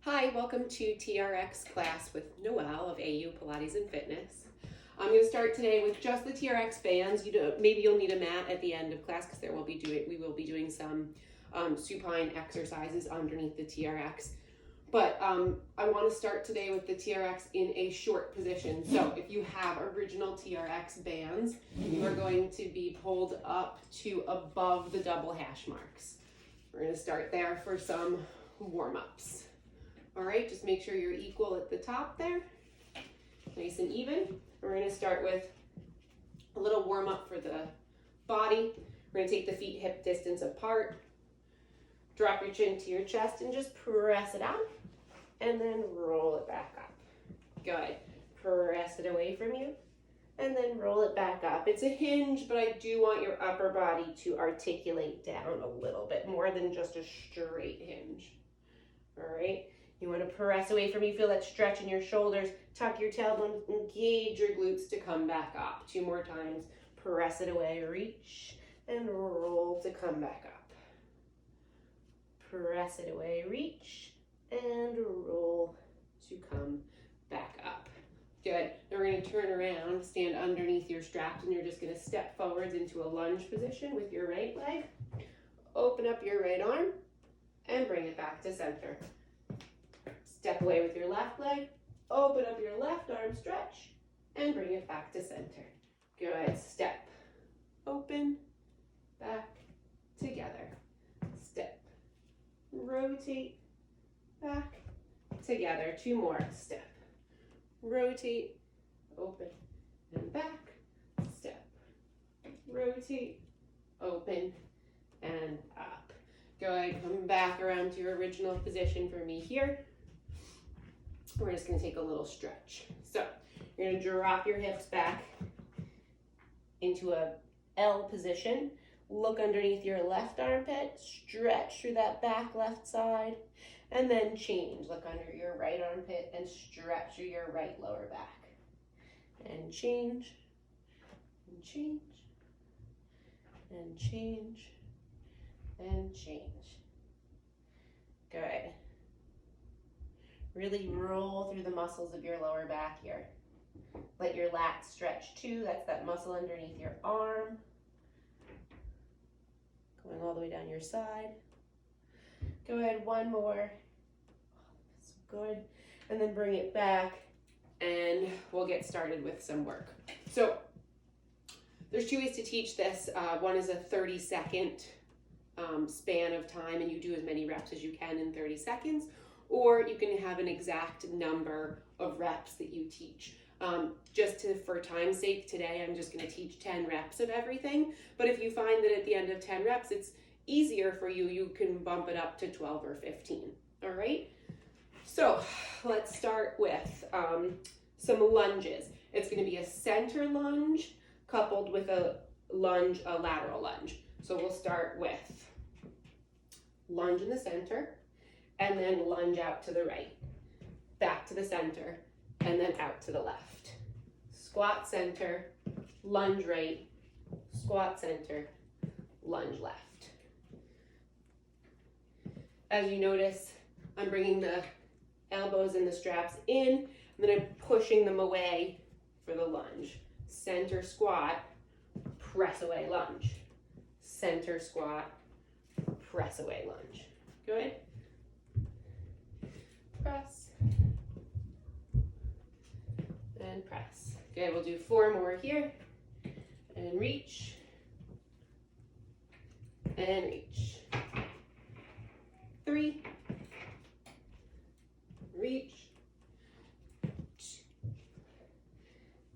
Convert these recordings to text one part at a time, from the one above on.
Hi, welcome to TRX Class with Noelle of Au Pilates and Fitness. I'm going to start today with just the TRX bands. Maybe you'll need a mat at the end of class because we will be doing some supine exercises underneath the TRX. But I want to start today with the TRX in a short position. So if you have original TRX bands, you are going to be pulled up to above the double hash marks. We're going to start there for some warm-ups. All right, just make sure you're equal at the top there, nice and even. We're going to start with a little warm up for the body. We're going to take the feet hip distance apart, drop your chin to your chest and just press it out and then roll it back up. Good. Press it away from you and then roll it back up. It's a hinge, but I do want your upper body to articulate down a little bit more than just a straight hinge. All right. You want to press away from you, feel that stretch in your shoulders, tuck your tailbone, engage your glutes to come back up. 2 more times, press it away, reach, and roll to come back up. Press it away, reach, and roll to come back up. Good. Now we're going to turn around, stand underneath your straps, and you're just going to step forwards into a lunge position with your right leg. Open up your right arm, and bring it back to center. Step away with your left leg, open up your left arm, stretch, and bring it back to center. Good. Step, open, back, together. Step, rotate, back, together. 2 more. Step, rotate, open, and back. Step, rotate, open, and up. Good. Come back around to your original position for me here. We're just going to take a little stretch. So you're going to drop your hips back into a L position. Look underneath your left armpit, stretch through that back left side, and then change. Look under your right armpit and stretch through your right lower back. And change, and change, and change, and change. Good. Really roll through the muscles of your lower back here. Let your lats stretch too. That's that muscle underneath your arm. Going all the way down your side. Go ahead, 1 more. That's good. And then bring it back and we'll get started with some work. So there's 2 ways to teach this. One is a 30-second span of time and you do as many reps as you can in 30 seconds. Or you can have an exact number of reps that you teach. For time's sake today, I'm just going to teach 10 reps of everything. But if you find that at the end of 10 reps, it's easier for you, you can bump it up to 12 or 15. All right? So let's start with some lunges. It's going to be a center lunge coupled with a lateral lunge. So we'll start with lunge in the center. And then lunge out to the right, back to the center, and then out to the left. Squat center, lunge right, squat center, lunge left. As you notice, I'm bringing the elbows and the straps in, and then I'm pushing them away for the lunge. Center squat, press away lunge. Center squat, press away lunge. Good. Press and press. Okay, we'll do 4 more here and reach and reach. 3, reach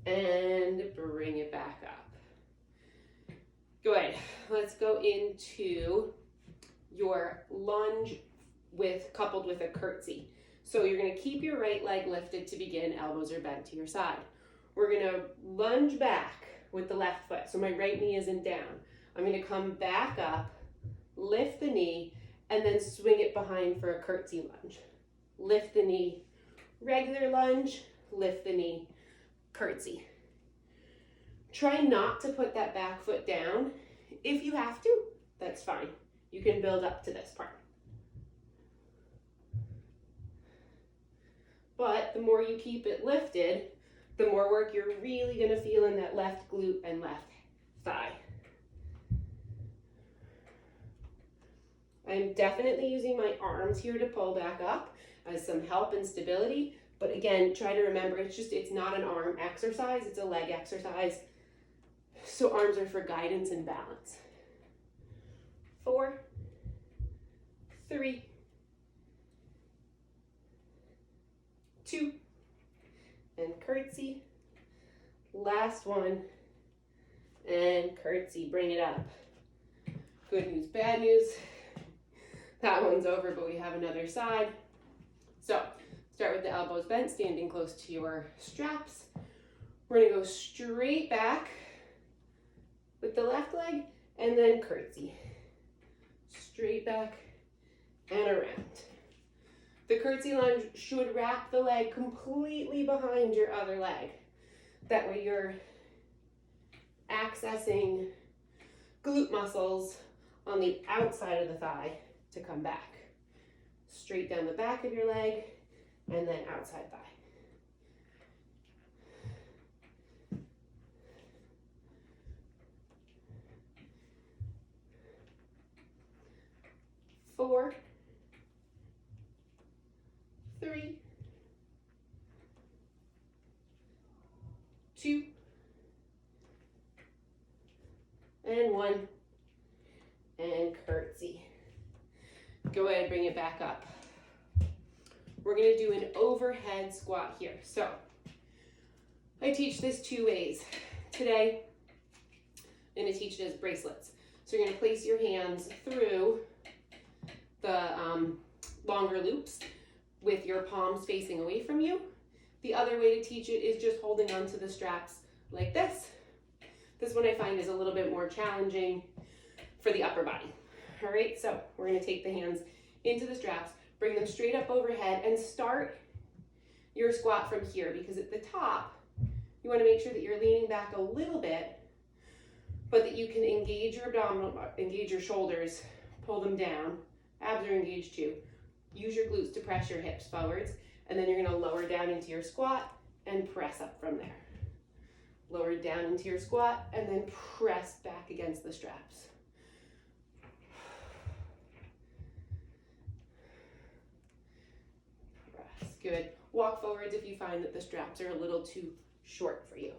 and bring it back up. Good. Let's go into your lunge coupled with a curtsy. So you're going to keep your right leg lifted to begin, elbows are bent to your side. We're going to lunge back with the left foot, so my right knee isn't down. I'm going to come back up, lift the knee, and then swing it behind for a curtsy lunge. Lift the knee, regular lunge, lift the knee, curtsy. Try not to put that back foot down. If you have to, that's fine. You can build up to this part. But the more you keep it lifted, the more work you're really gonna feel in that left glute and left thigh. I'm definitely using my arms here to pull back up as some help and stability. But again, try to remember, it's not an arm exercise, it's a leg exercise. So arms are for guidance and balance. 4, 3, 2, and curtsy. Last one, and curtsy, bring it up. Good news, bad news. That one's over, but we have another side. So start with the elbows bent, standing close to your straps. We're gonna go straight back with the left leg, and then curtsy. Straight back and around. The curtsy lunge should wrap the leg completely behind your other leg. That way you're accessing glute muscles on the outside of the thigh to come back. Straight down the back of your leg and then outside thigh. Four, 3, 2, and 1, and curtsy. Go ahead and bring it back up. We're going to do an overhead squat here. So I teach this 2 ways. Today, I'm going to teach it as bracelets. So you're going to place your hands through the longer loops with your palms facing away from you. The other way to teach it is just holding onto the straps like this. This one I find is a little bit more challenging for the upper body. All right, so we're going to take the hands into the straps, bring them straight up overhead, and start your squat from here, because at the top, you want to make sure that you're leaning back a little bit, but that you can engage your abdominal, engage your shoulders, pull them down. Abs are engaged too. Use your glutes to press your hips forwards, and then you're going to lower down into your squat and press up from there. Lower down into your squat and then press back against the straps. Press. Good. Walk forwards if you find that the straps are a little too short for you.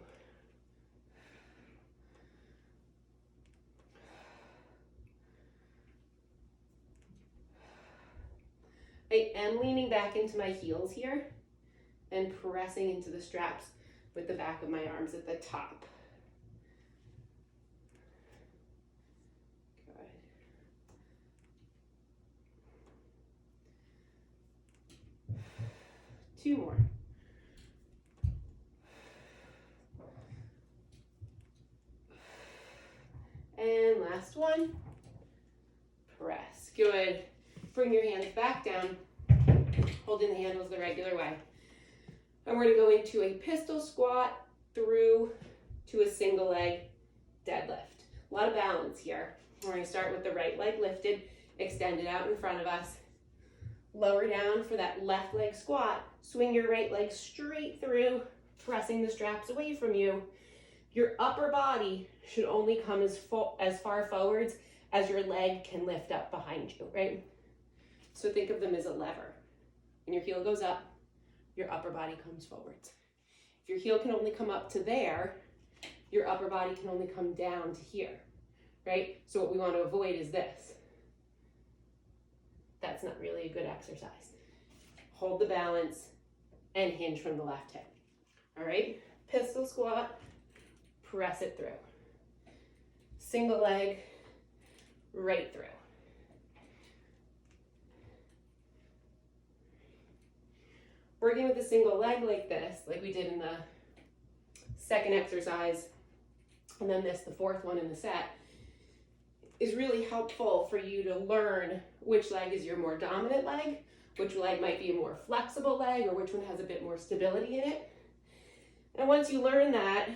I am leaning back into my heels here and pressing into the straps with the back of my arms at the top. Good. Two more. And last one. Press. Good. Bring your hands back down, holding the handles the regular way. And we're going to go into a pistol squat through to a single leg deadlift. A lot of balance here. We're going to start with the right leg lifted, extend it out in front of us. Lower down for that left leg squat. Swing your right leg straight through, pressing the straps away from you. Your upper body should only come as far forwards as your leg can lift up behind you, right? So think of them as a lever. When your heel goes up, your upper body comes forwards. If your heel can only come up to there, your upper body can only come down to here, right? So what we want to avoid is this. That's not really a good exercise. Hold the balance and hinge from the left hip. All right, pistol squat, press it through. Single leg, right through. Working with a single leg like this, like we did in the second exercise, and then this, the fourth one in the set, is really helpful for you to learn which leg is your more dominant leg, which leg might be a more flexible leg, or which one has a bit more stability in it. And once you learn that,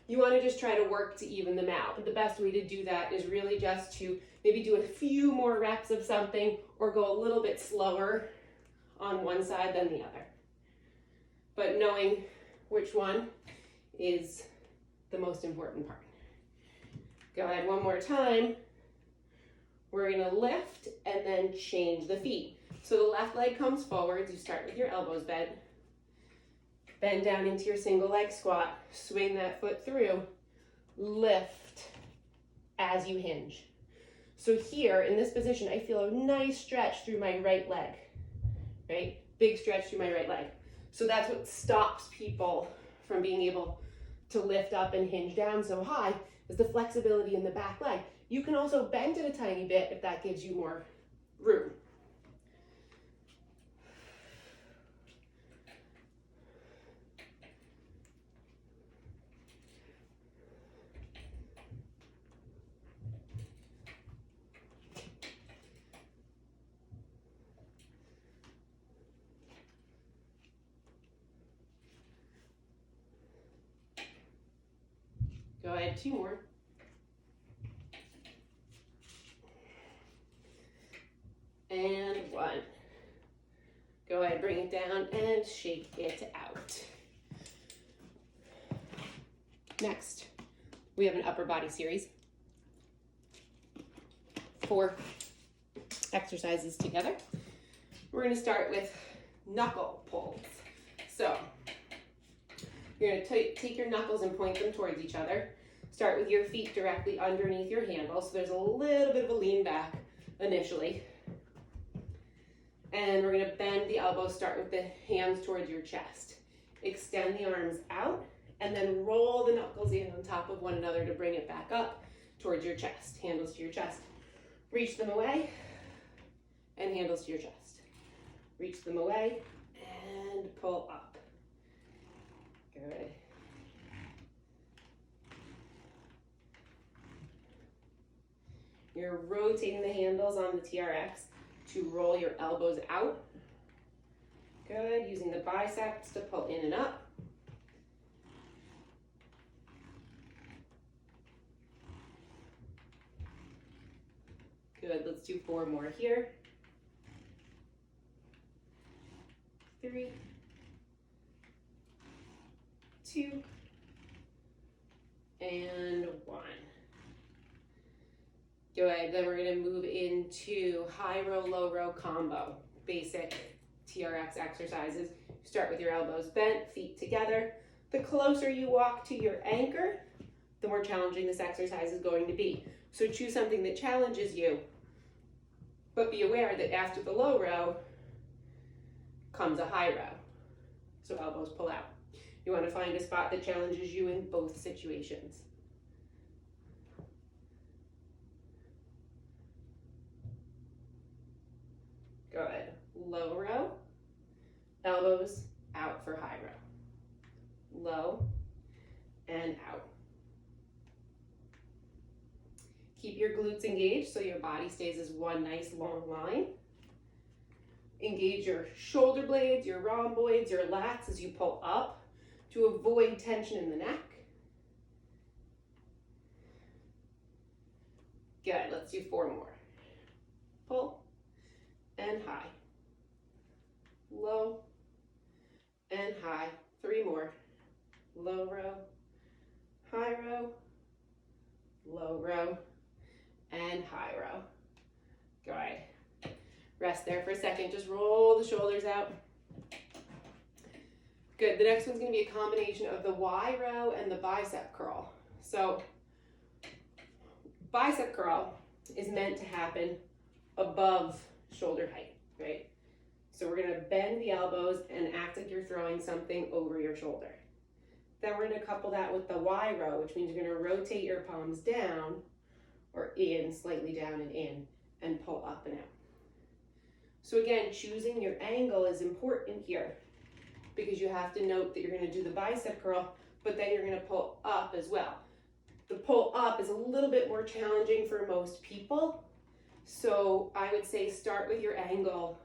you want to just try to work to even them out. But the best way to do that is really just to maybe do a few more reps of something or go a little bit slower on one side than the other. But knowing which one is the most important part. Go ahead one more time. We're gonna lift and then change the feet. So the left leg comes forward. You start with your elbows bent. Bend down into your single leg squat. Swing that foot through. Lift as you hinge. So here in this position, I feel a nice stretch through my right leg, right? Big stretch through my right leg. So that's what stops people from being able to lift up and hinge down so high, is the flexibility in the back leg. You can also bend it a tiny bit if that gives you more room. Go ahead, 2 more. And 1. Go ahead, bring it down and shake it out. Next, we have an upper body series. 4 exercises together. We're going to start with knuckle pulls. So you're going to take your knuckles and point them towards each other. Start with your feet directly underneath your handle, so there's a little bit of a lean back initially. And we're going to bend the elbows, start with the hands towards your chest. Extend the arms out, and then roll the knuckles in on top of one another to bring it back up towards your chest, handles to your chest. Reach them away, and handles to your chest. Reach them away, and pull up. Good. You're rotating the handles on the TRX to roll your elbows out. Good, using the biceps to pull in and up. Good, let's do 4 more here. 3, 2, and 1. Go ahead, then we're gonna move into high row, low row combo, basic TRX exercises. Start with your elbows bent, feet together. The closer you walk to your anchor, the more challenging this exercise is going to be. So choose something that challenges you, but be aware that after the low row comes a high row. So elbows pull out. You wanna find a spot that challenges you in both situations. Go ahead, low row, elbows out for high row. Low and out. Keep your glutes engaged so your body stays as one nice long line. Engage your shoulder blades, your rhomboids, your lats as you pull up to avoid tension in the neck. Good, let's do 4 more. Pull and high. Low and high. 3 more. Low row, high row, low row, and high row. Go ahead. Rest there for a second. Just roll the shoulders out. Good. The next one's going to be a combination of the Y row and the bicep curl. So bicep curl is meant to happen above shoulder height, right? So we're going to bend the elbows and act like you're throwing something over your shoulder. Then we're going to couple that with the Y row, which means you're going to rotate your palms down or in, slightly down and in, and pull up and out. So again, choosing your angle is important here because you have to note that you're going to do the bicep curl, but then you're going to pull up as well. The pull up is a little bit more challenging for most people. So I would say start with your angle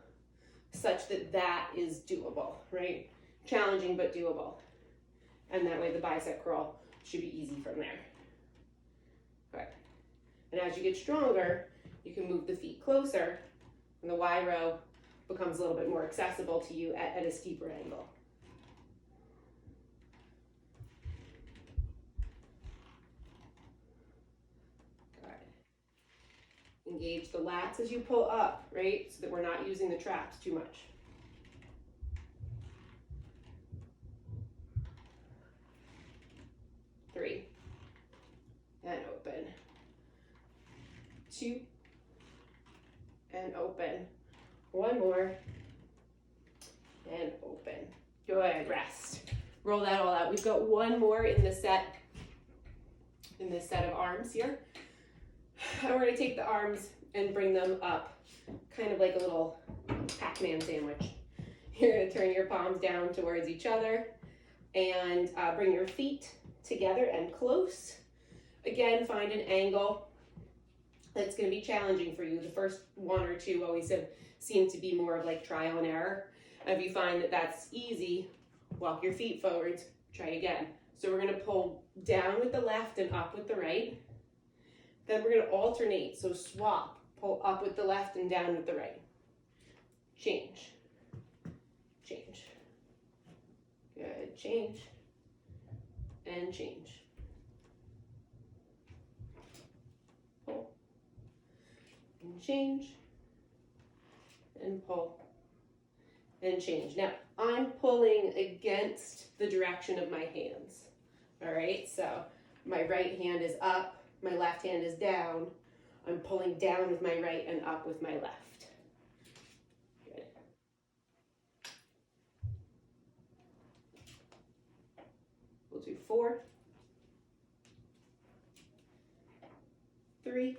such that that is doable, right? Challenging, but doable. And that way the bicep curl should be easy from there. Okay. And as you get stronger, you can move the feet closer in the Y row becomes a little bit more accessible to you at a steeper angle. Engage the lats as you pull up, right? So that we're not using the traps too much. Three. And open. Two. And open. One more. And open. Good. Rest. Roll that all out. We've got one more in this set of arms here. And we're going to take the arms and bring them up, kind of like a little Pac-Man sandwich. You're going to turn your palms down towards each other and bring your feet together and close. Again, find an angle that's going to be challenging for you. The first one or two always seem to be more of like trial and error. And if you find that that's easy, walk your feet forwards, try again. So we're going to pull down with the left and up with the right. Then we're going to alternate, so swap, pull up with the left and down with the right. Change, change, good, change, and change. Pull, and change, and pull, and change. Now, I'm pulling against the direction of my hands, all right? So my right hand is up. My left hand is down. I'm pulling down with my right and up with my left. Good. We'll do 4, 3,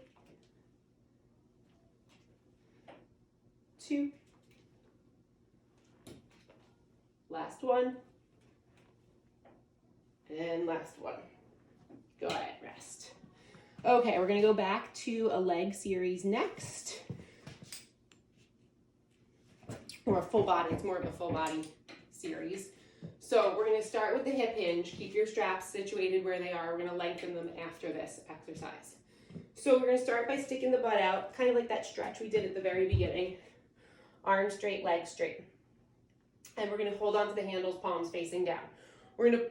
2, last one, and last one. Go ahead, rest. Okay, we're gonna go back to a leg series next. Or a full body, it's more of a full body series. So we're gonna start with the hip hinge. Keep your straps situated where they are. We're gonna lengthen them after this exercise. So we're gonna start by sticking the butt out, kind of like that stretch we did at the very beginning. Arms straight, legs straight. And we're gonna hold on to the handles, palms facing down. We're gonna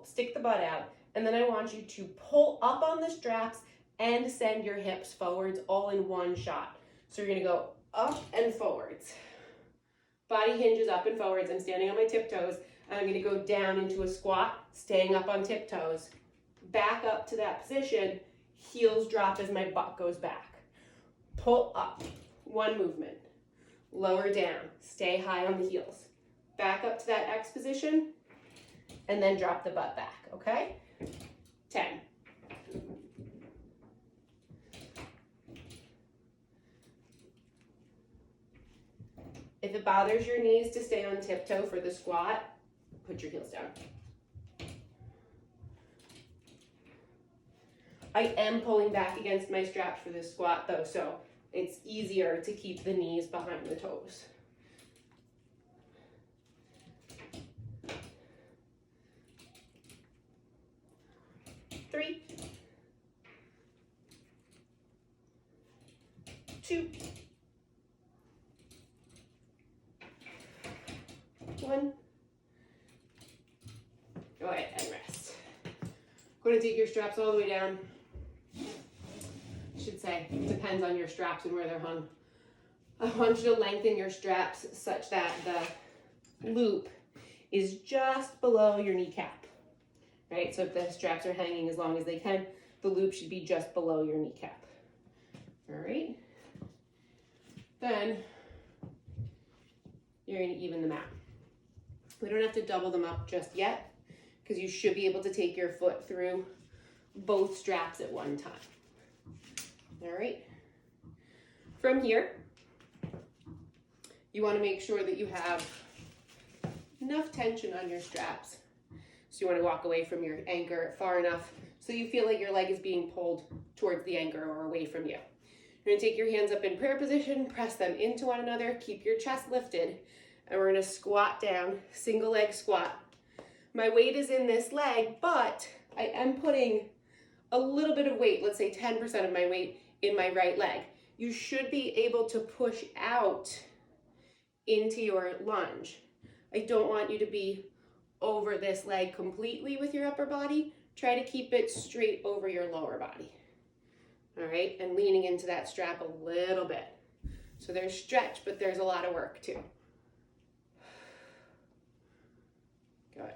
stick the butt out, and then I want you to pull up on the straps and send your hips forwards all in one shot. So you're gonna go up and forwards. Body hinges up and forwards. I'm standing on my tiptoes, and I'm gonna go down into a squat, staying up on tiptoes. Back up to that position, heels drop as my butt goes back. Pull up, one movement. Lower down, stay high on the heels. Back up to that X position, and then drop the butt back, okay? 10. If it bothers your knees to stay on tiptoe for the squat, put your heels down. I am pulling back against my straps for this squat though, so it's easier to keep the knees behind the toes. Three, 2, 1. Go ahead and rest. Going to take your straps all the way down. I should say, it depends on your straps and where they're hung. I want you to lengthen your straps such that the loop is just below your kneecap. Right? So if the straps are hanging as long as they can, the loop should be just below your kneecap. All right? Then you're going to even them out. We don't have to double them up just yet, because you should be able to take your foot through both straps at one time. All right? From here, you want to make sure that you have enough tension on your straps. So you want to walk away from your anchor far enough so you feel like your leg is being pulled towards the anchor or away from you. You're going to take your hands up in prayer position, press them into one another, keep your chest lifted, and we're going to squat down, single leg squat. My weight is in this leg, but I am putting a little bit of weight, let's say 10% of my weight, in my right leg. You should be able to push out into your lunge. I don't want you to be over this leg completely with your upper body. Try to keep it straight over your lower body. All right, and leaning into that strap a little bit. So there's stretch, but there's a lot of work too. Good.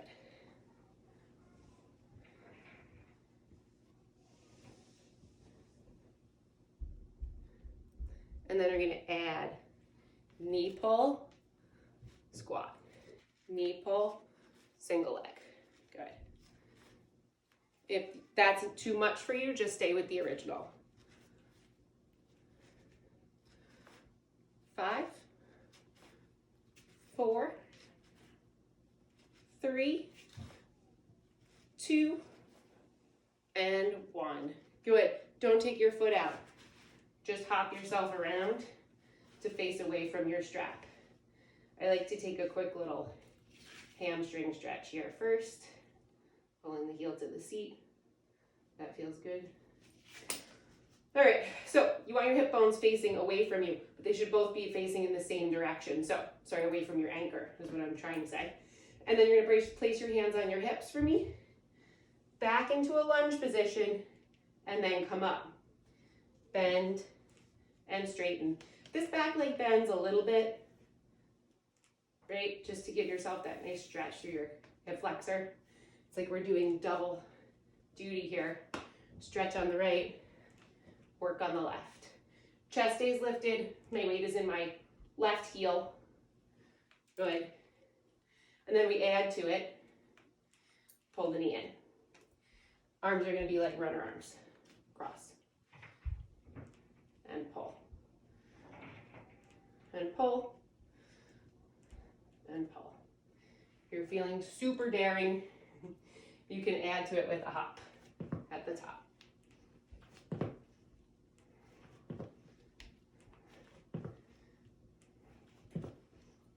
And then we're going to add knee pull, squat. Knee pull, single leg. Good. If that's too much for you, just stay with the original. 5, 4, 3, 2, and 1. Good. Don't take your foot out. Just hop yourself around to face away from your strap. I like to take a quick little hamstring stretch here first. Pulling the heel to the seat. That feels good. All right, so you want your hip bones facing away from you, but they should both be facing in the same direction. So, sorry, away from your anchor is what I'm trying to say. And then you're gonna place your hands on your hips for me. Back into a lunge position, and then come up. Bend and straighten. This back leg bends a little bit, right? Just to give yourself that nice stretch through your hip flexor. It's like we're doing double duty here. Stretch on the right, work on the left. Chest stays lifted. My weight is in my left heel. Good. And then we add to it, pull the knee in. Arms are going to be like runner arms. Cross. And pull. And pull. And pull. If you're feeling super daring, you can add to it with a hop at the top.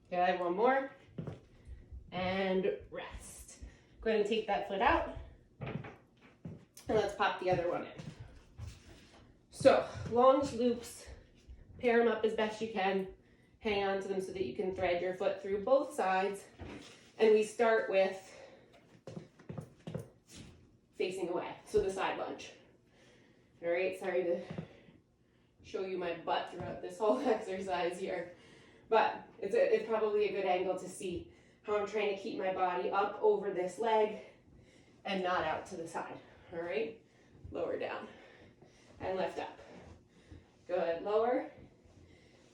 Good, one more. And rest. Go ahead and take that foot out. And let's pop the other one in. So, lunge loops, pair them up as best you can. Hang on to them so that you can thread your foot through both sides. And we start with facing away, so the side lunge. All right, sorry to show you my butt throughout this whole exercise here, but it's probably a good angle to see how I'm trying to keep my body up over this leg and not out to the side. All right, lower down and lift up. Good, lower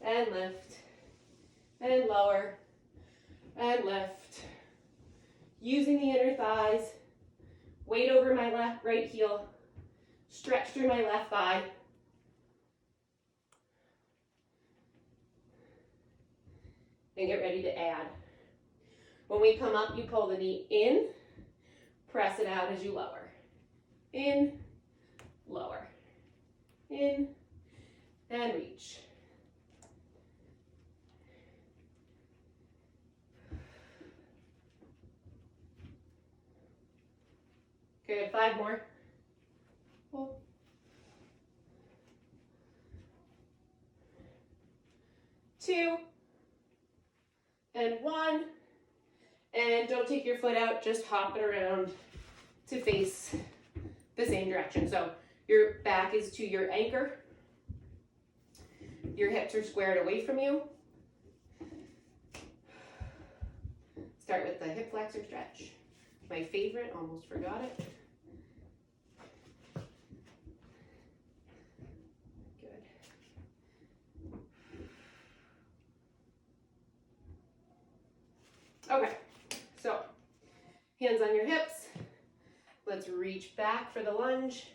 and lift and lower and lift. Using the inner thighs, weight over my right heel, stretch through my left thigh. And get ready to add. When we come up, you pull the knee in, press it out as you lower. In, lower, in, and reach. Good, 5 more. Pull. 2, and 1. And don't take your foot out, just hop it around to face the same direction. So your back is to your anchor. Your hips are squared away from you. Start with the hip flexor stretch. My favorite, almost forgot it. Good. Okay, so hands on your hips. Let's reach back for the lunge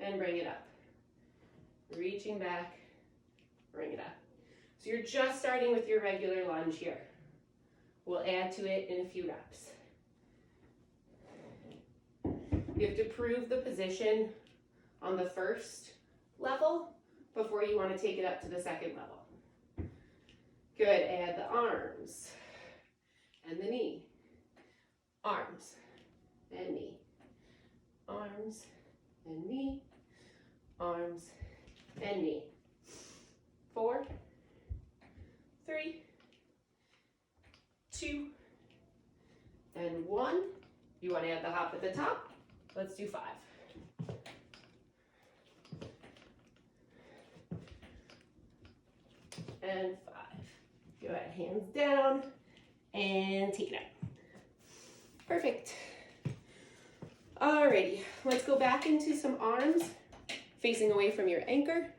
and bring it up. Reaching back, bring it up. So you're just starting with your regular lunge here. We'll add to it in a few reps. You have to prove the position on the first level before you want to take it up to the second level. Good, add the arms and the knee. Arms and knee. Arms and knee. Arms and knee. 4, 3, Let's do 5. And 5. Go ahead, hands down, and take it up. Perfect. Alrighty, let's go back into some arms, facing away from your anchor.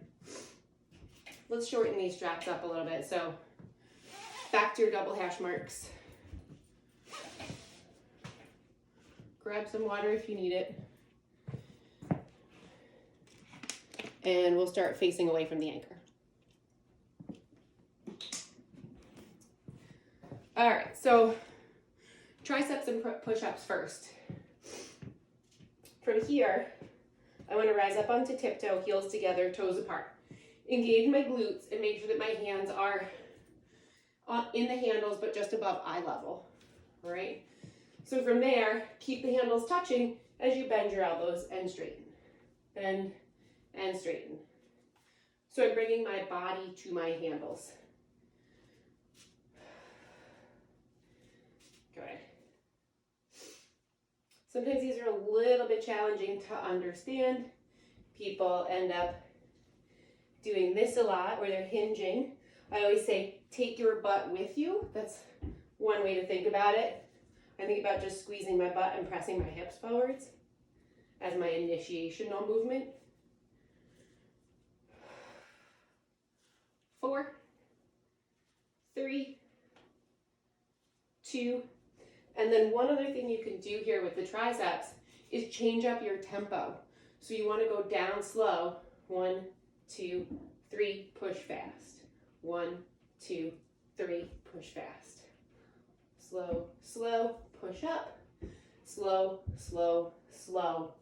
Let's shorten these straps up a little bit. So back to your double hash marks. Grab some water if you need it. And we'll start facing away from the anchor. All right, so triceps and push-ups first. From here, I want to rise up onto tiptoe, heels together, toes apart. Engage my glutes and make sure that my hands are in the handles, but just above eye level. All right? So from there, keep the handles touching as you bend your elbows and straighten. Bend and straighten. So I'm bringing my body to my handles. Good. Sometimes these are a little bit challenging to understand. People end up doing this a lot where they're hinging. I always say, take your butt with you. That's one way to think about it. I think about just squeezing my butt and pressing my hips forwards as my initiational movement. 4, 3, 2, and then one other thing you can do here with the triceps is change up your tempo. So you want to go down slow. 1, 2, 3, push fast. 1, 2, 3, push fast. Slow, slow, push up. Slow, slow, slow.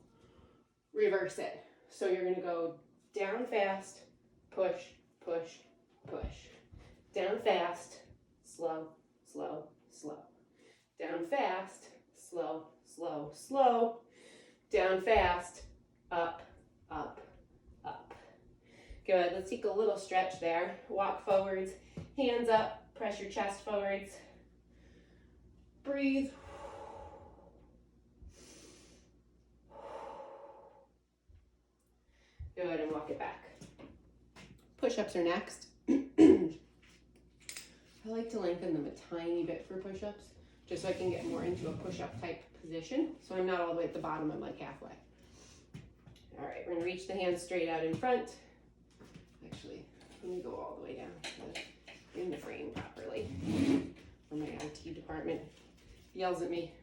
Reverse it. So you're going to go down fast, push, push, push. Down fast, slow, slow, slow. Down fast, slow, slow, slow. Down fast, up, up, up. Good, let's take a little stretch there. Walk forwards, hands up, press your chest forwards. Breathe. Good, and walk it back. Push-ups are next. I like to lengthen them a tiny bit for push-ups, just so I can get more into a push-up type position. So I'm not all the way at the bottom, I'm like halfway. All right, we're gonna reach the hands straight out in front. Actually, let me go all the way down so in the frame properly. Or my IT department yells at me.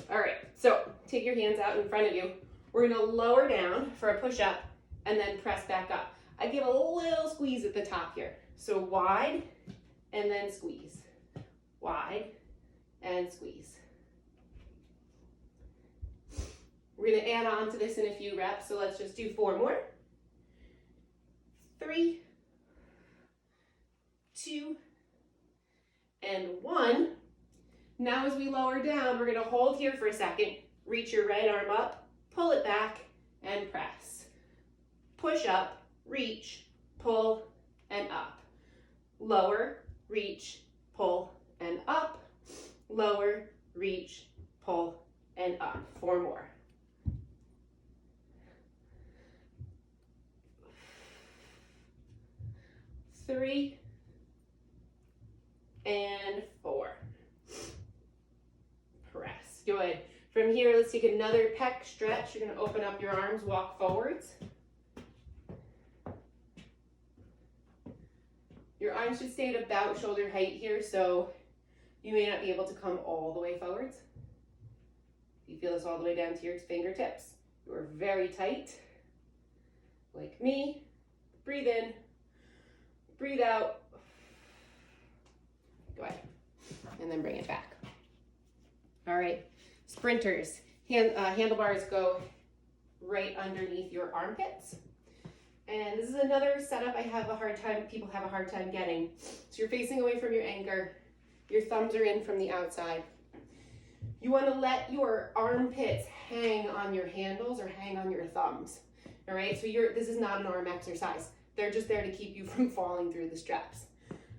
All right, so take your hands out in front of you. We're gonna lower down for a push-up and then press back up. I give a little squeeze at the top here. So wide and then squeeze. Wide and squeeze. We're gonna add on to this in a few reps, so let's just do 4 more. 3, 2, and 1. Now as we lower down, we're gonna hold here for a second, reach your right arm up, pull it back, and press. Push up, reach, pull, and up. Lower, reach, pull, and up. Lower, reach, pull, and up. 4 more. 3, and 4. Press. Good. From here, let's take another pec stretch. You're going to open up your arms, walk forwards. Your arms should stay at about shoulder height here, so you may not be able to come all the way forwards. You feel this all the way down to your fingertips. You are very tight, like me. Breathe in, breathe out. Go ahead, and then bring it back. All right, sprinters. Handlebars go right underneath your armpits. And this is another setup people have a hard time getting. So you're facing away from your anchor. Your thumbs are in from the outside. You want to let your armpits hang on your handles or hang on your thumbs. All right, so this is not an arm exercise. They're just there to keep you from falling through the straps.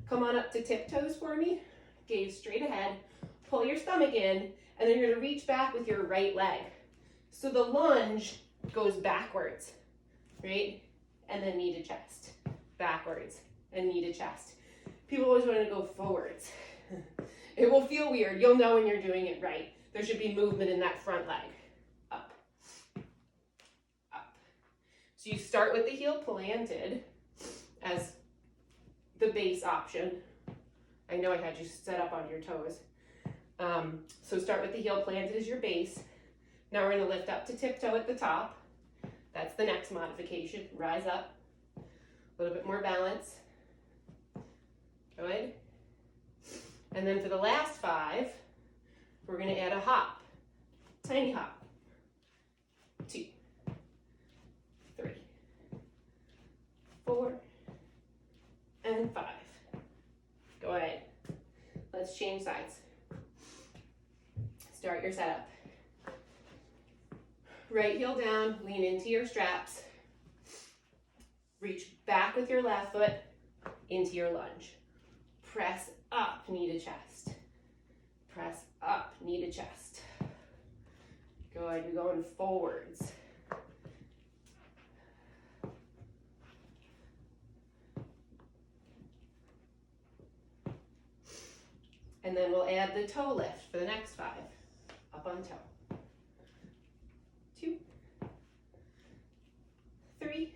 Come on up to tiptoes for me. Gaze straight ahead. Pull your stomach in, and then you're going to reach back with your right leg. So the lunge goes backwards, right? And then knee to chest, backwards and knee to chest. People always want to go forwards. It will feel weird. You'll know when you're doing it right. There should be movement in that front leg. Up, up. So you start with the heel planted as the base option. I know I had you set up on your toes. So start with the heel planted as your base. Now we're going to lift up to tiptoe at the top. That's the next modification. Rise up. A little bit more balance. Good. And then for the last 5, we're going to add a hop. Tiny hop. 2, 3, 4, and 5. Go ahead. Let's change sides. Start your setup. Right heel down, lean into your straps. Reach back with your left foot into your lunge. Press up, knee to chest. Press up, knee to chest. Good, you're going forwards. And then we'll add the toe lift for the next 5. Up on toe. 2, 3,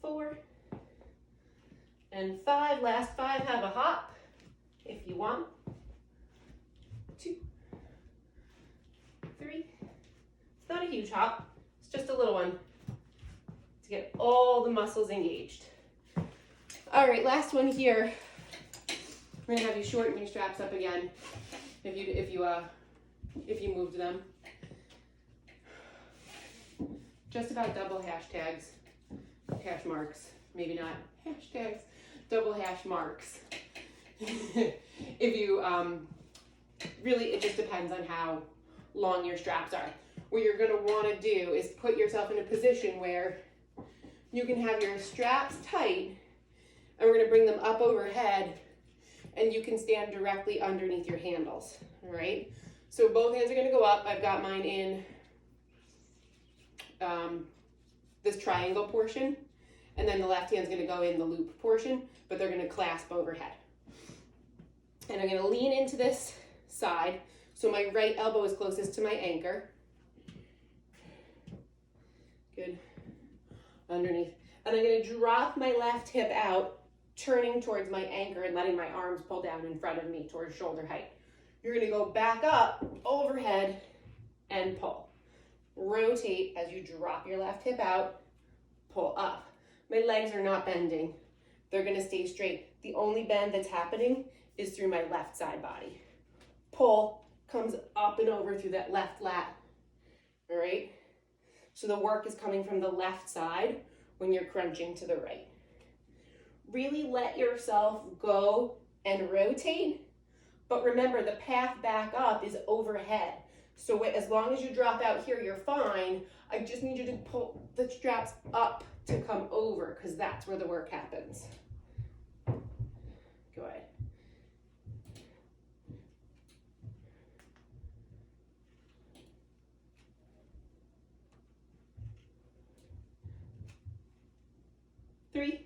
4, and 5. Last 5, have a hop if you want. 2, 3. It's not a huge hop. It's just a little one to get all the muscles engaged. All right, last one here. We're gonna have you shorten your straps up again if you moved them. Just about double hashtags, hash marks, maybe not hashtags, double hash marks. If you, really, it just depends on how long your straps are. What you're gonna wanna do is put yourself in a position where you can have your straps tight, and we're gonna bring them up overhead, and you can stand directly underneath your handles, all right? So both hands are gonna go up. I've got mine in this triangle portion, and then the left hand's gonna go in the loop portion, but they're gonna clasp overhead. And I'm gonna lean into this side, so my right elbow is closest to my anchor. Good, underneath. And I'm gonna drop my left hip out, turning towards my anchor and letting my arms pull down in front of me towards shoulder height. You're gonna go back up, overhead, and pull. Rotate as you drop your left hip out, pull up. My legs are not bending. They're gonna stay straight. The only bend that's happening is through my left side body. Pull, comes up and over through that left lat, all right? So the work is coming from the left side when you're crunching to the right. Really let yourself go and rotate, but remember the path back up is overhead. So as long as you drop out here, you're fine. I just need you to pull the straps up to come over, because that's where the work happens. Go ahead. Three,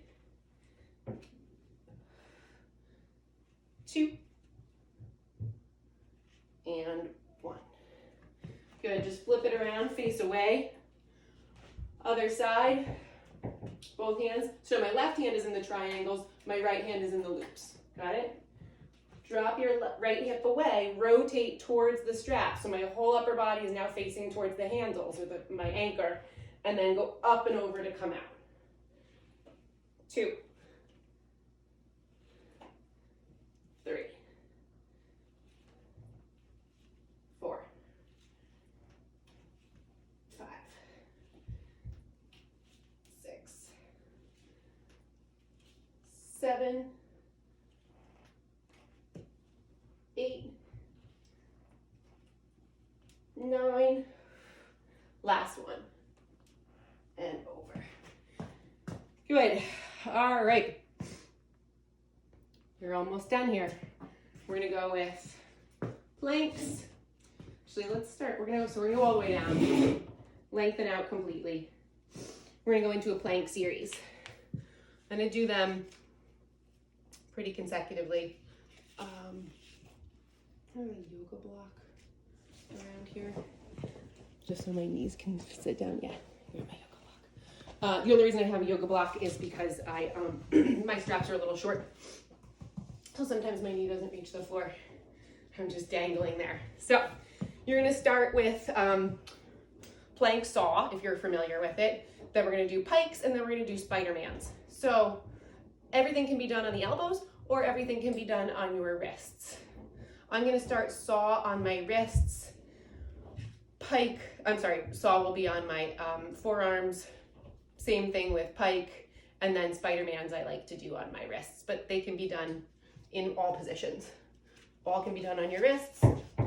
2, and 1. Good, just flip it around, face away. Other side, both hands. So my left hand is in the triangles, my right hand is in the loops. Got it? Drop your right hip away, rotate towards the strap. So my whole upper body is now facing towards the handles, or my anchor, and then go up and over to come out. 2, 3, 4, 5, 6, 7, 8, 9, last one, and over. Good. All right. You're almost done here. We're gonna go with planks. Actually, let's start. We're gonna go all the way down, lengthen out completely. We're gonna go into a plank series. I'm gonna do them pretty consecutively. I have a yoga block around here, just so my knees can sit down. Yeah, here's my yoga block. The only reason I have a yoga block is because I my straps are a little short, so sometimes my knee doesn't reach the floor. I'm just dangling there. So you're gonna start with plank saw, if you're familiar with it. Then we're gonna do pikes, and then we're gonna do Spider-Mans. So everything can be done on the elbows, or everything can be done on your wrists. I'm gonna start saw on my wrists. Saw will be on my forearms. Same thing with pike, and then Spider-Mans I like to do on my wrists, but they can be done in all positions. All can be done on your wrists,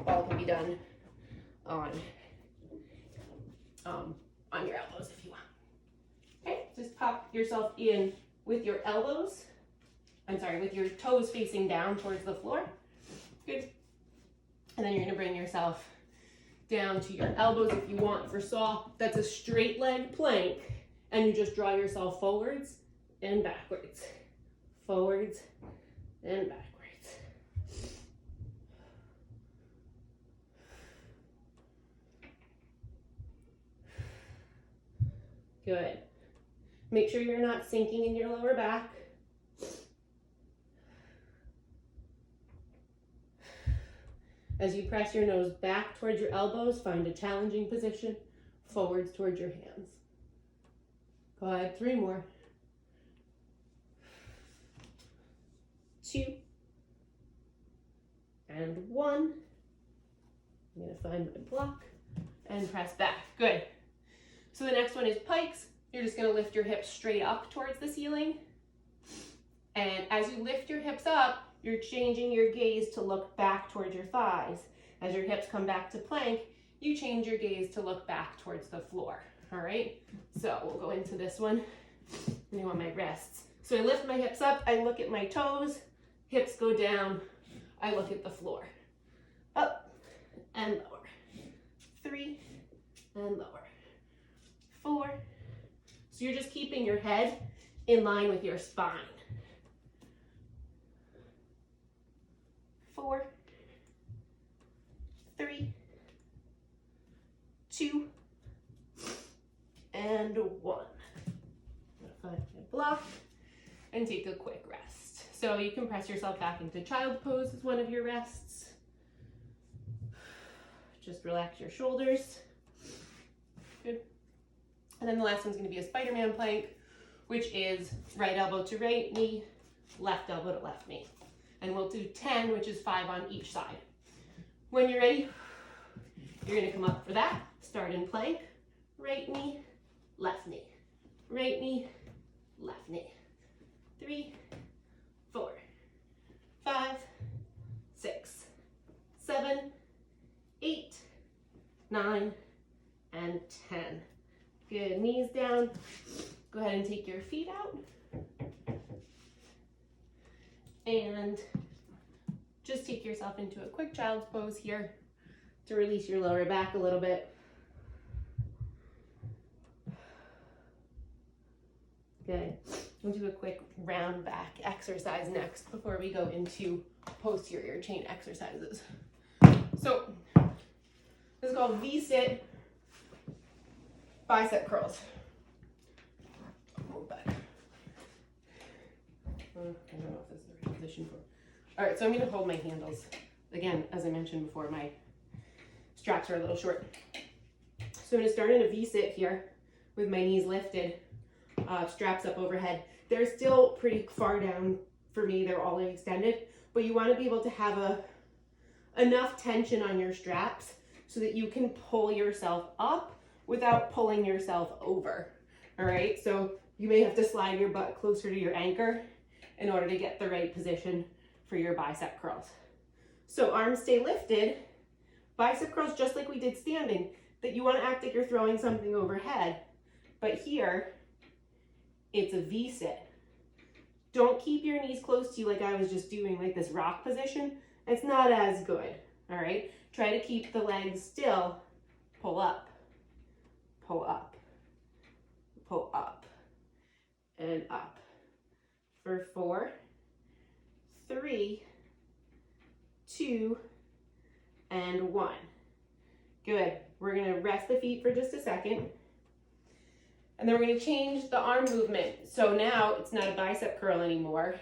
all can be done on your elbows if you want. Okay, just pop yourself in with your with your toes facing down towards the floor. Good. And then you're gonna bring yourself down to your elbows if you want for saw. That's a straight leg plank, and you just draw yourself forwards and backwards. Forwards and backwards. Good. Make sure you're not sinking in your lower back. As you press your nose back towards your elbows, find a challenging position, forwards towards your hands. Go ahead, 3 more. 2. And 1. I'm gonna find my block and press back. Good. So the next one is pikes. You're just gonna lift your hips straight up towards the ceiling. And as you lift your hips up, you're changing your gaze to look back towards your thighs. As your hips come back to plank, you change your gaze to look back towards the floor. All right? So we'll go into this one. I want my wrists. So I lift my hips up, I look at my toes, hips go down, I look at the floor. Up and lower. 3 and lower. 4. So you're just keeping your head in line with your spine. 4, 3, 2, and 1. I'm gonna find my block and take a quick rest. So you can press yourself back into child pose as one of your rests. Just relax your shoulders. Good. And then the last one's gonna be a Spider-Man plank, which is right elbow to right knee, left elbow to left knee. And we'll do 10, which is 5 on each side. When you're ready, you're gonna come up for that. Start in plank, right knee, left knee. Right knee, left knee. 3, 4, 5, 6, 7, 8, 9, and 10. Good, knees down. Go ahead and take your feet out. And just take yourself into a quick child's pose here to release your lower back a little bit. Good. We'll do a quick round back exercise next before we go into posterior chain exercises. So this is called V-sit bicep curls. Move back. I don't know if this is the right position for. All right, so I'm gonna hold my handles. Again, as I mentioned before, my straps are a little short. So I'm gonna start in a V-sit here with my knees lifted, straps up overhead. They're still pretty far down for me, they're all extended, but you wanna be able to have enough tension on your straps so that you can pull yourself up without pulling yourself over. All right, so you may have to slide your butt closer to your anchor in order to get the right position for your bicep curls. So arms stay lifted, bicep curls just like we did standing, that you want to act like you're throwing something overhead, but here it's a V-sit. Don't keep your knees close to you like I was just doing, like this rock position. It's not as good, all right? Try to keep the legs still. Pull up, pull up, pull up, and up. For 4, 3, 2, and 1. Good. We're going to rest the feet for just a second. And then we're going to change the arm movement. So now it's not a bicep curl anymore.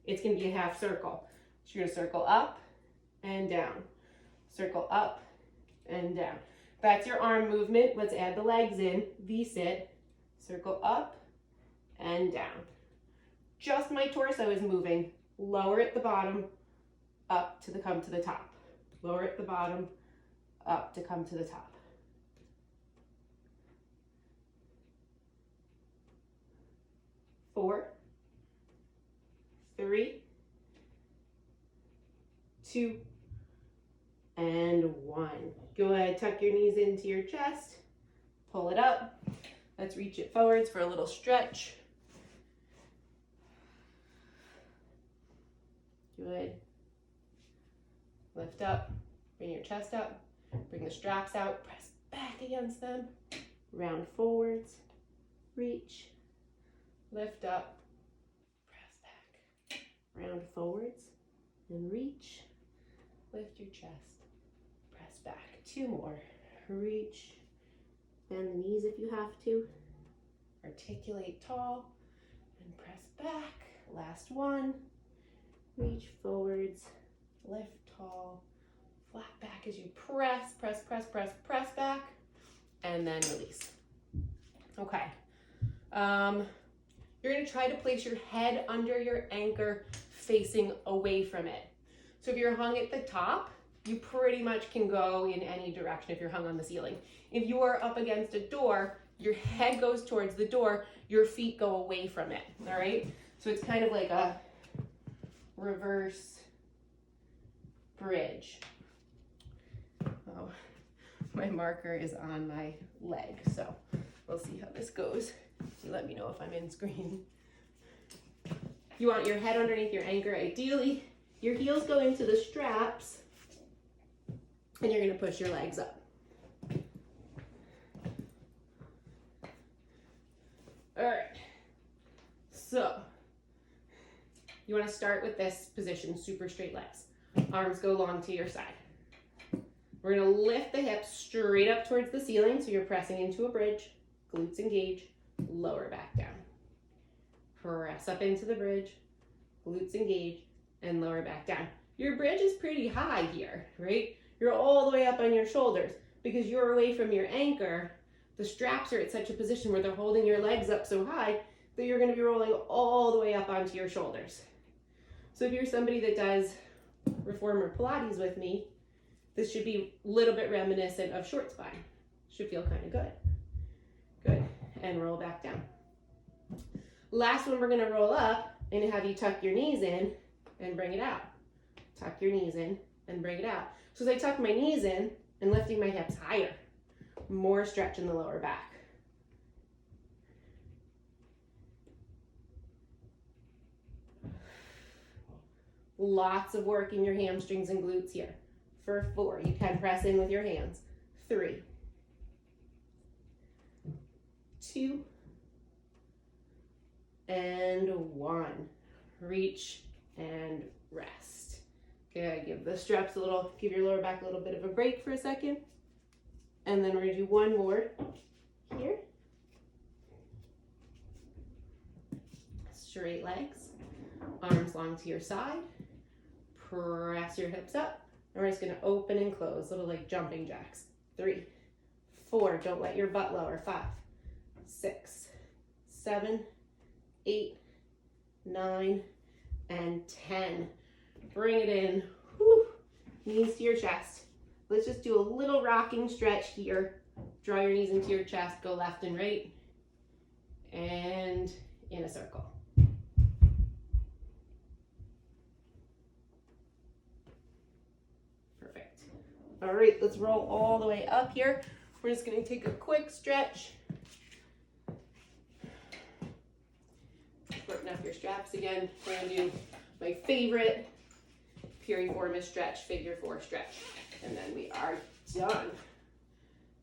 It's going to be a half circle. So you're going to circle up and down. Circle up and down. That's your arm movement. Let's add the legs in. V-sit. Circle up and down. Just my torso is moving. Lower at the bottom, up to come to the top. Lower at the bottom, up to come to the top. Four, 3, 2, and 1. Go ahead, tuck your knees into your chest, pull it up. Let's reach it forwards for a little stretch. Good. Lift up, bring your chest up, bring the straps out, press back against them, round forwards, reach, lift up, press back, round forwards, and reach, lift your chest, press back. 2 more, reach, bend the knees if you have to, articulate tall, and press back. Last one, reach forwards, lift tall, flat back as you press, press, press, press, press back, and then release. Okay. You're going to try to place your head under your anchor facing away from it. So if you're hung at the top, you pretty much can go in any direction if you're hung on the ceiling. If you are up against a door, your head goes towards the door, your feet go away from it, all right? So it's kind of like a reverse bridge. Oh, my marker is on my leg, so we'll see how this goes. You let me know if I'm in screen. You want your head underneath your anchor. Ideally, your heels go into the straps, and you're going to push your legs up. All right. So, you want to start with this position, super straight legs. Arms go long to your side. We're going to lift the hips straight up towards the ceiling, so you're pressing into a bridge. Glutes engage, lower back down. Press up into the bridge, glutes engage, and lower back down. Your bridge is pretty high here, right? You're all the way up on your shoulders because you're away from your anchor. The straps are at such a position where they're holding your legs up so high that you're going to be rolling all the way up onto your shoulders. So if you're somebody that does reformer Pilates with me, this should be a little bit reminiscent of short spine. Should feel kind of good. Good. And roll back down. Last one, we're going to roll up and have you tuck your knees in and bring it out. Tuck your knees in and bring it out. So as I tuck my knees in and lifting my hips higher, more stretch in the lower back. Lots of work in your hamstrings and glutes here. For 4, you can press in with your hands. 3, 2, and 1. Reach and rest. Good. Give the straps a little, give your lower back a little bit of a break for a second. And then we're going to do one more here. Straight legs, arms long to your side. Press your hips up. And we're just going to open and close, little like jumping jacks. 3, 4, don't let your butt lower. 5, 6, 7, 8, 9, and 10. Bring it in. Whew. Knees to your chest. Let's just do a little rocking stretch here. Draw your knees into your chest, go left and right, and in a circle. Perfect. All right, let's roll all the way up here. We're just going to take a quick stretch. Shorten up your straps again. We're going to do my favorite piriformis stretch, figure 4 stretch. And then we are done.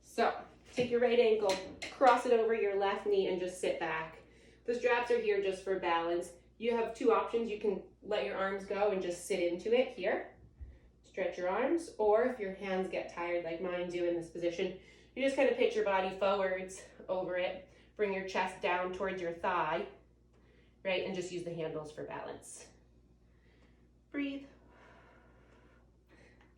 So take your right ankle, cross it over your left knee, and just sit back. The straps are here just for balance. You have two options. You can let your arms go and just sit into it here. Stretch your arms, or if your hands get tired like mine do in this position, you just kind of pitch your body forwards over it. Bring your chest down towards your thigh, right? And just use the handles for balance. Breathe.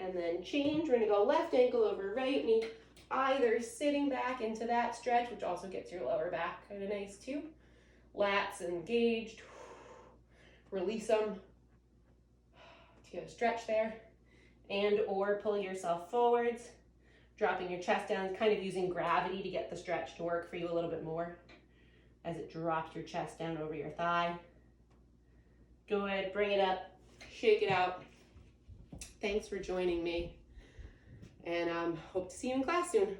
And then change. We're gonna go left ankle over right knee, either sitting back into that stretch, which also gets your lower back kind of nice too. Lats engaged. Release them. To a stretch there. And or pull yourself forwards, dropping your chest down, kind of using gravity to get the stretch to work for you a little bit more as it drops your chest down over your thigh. Good, bring it up, shake it out. Thanks for joining me, and hope to see you in class soon.